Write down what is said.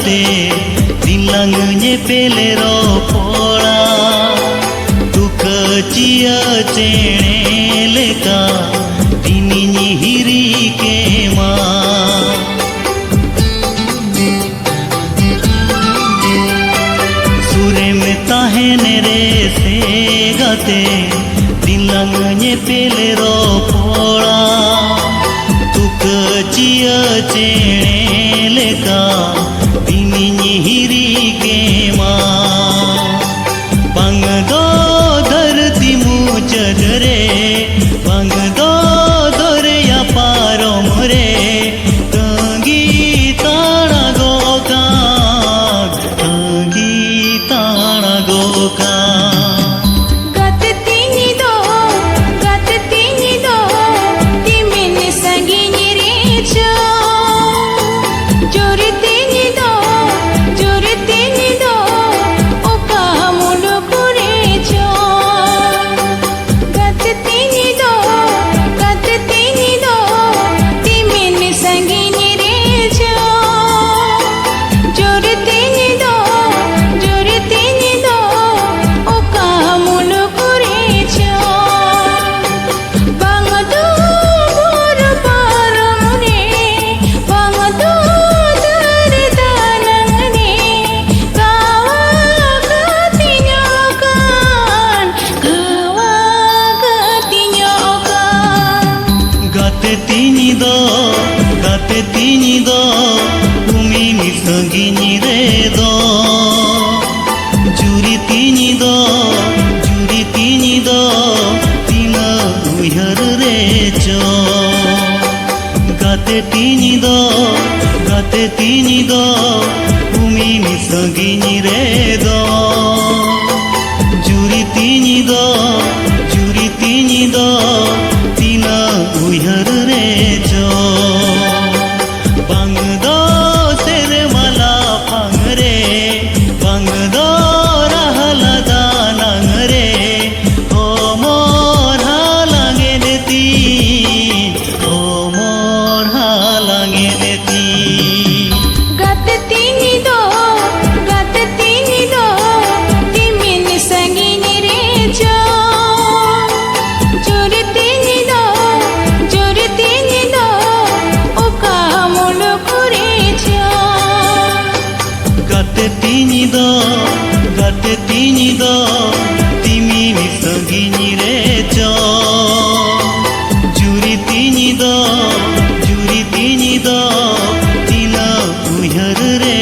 gate dilang nyepele ropola tu kecia cene leka dini nyihiri kema sure me tahene re se gate dilang nyepele ropola tu kecia cene leka dini nyihiri kema pangdo dharti mujad re pangdo dorya parom re tangi tana goka gate tini do umi mi sangini re do juri tini do tina uyhar re cho gate tini do umi mi sangini re do juri tini do tina uyhar re cho bangdo sermala pangre bangdo rahala danang re o mor halange neti gate tini do timin sangini re cho juri tini do oka mulu kurecho gate tini do timi mi sangini re cho juri tini do tina uyhar re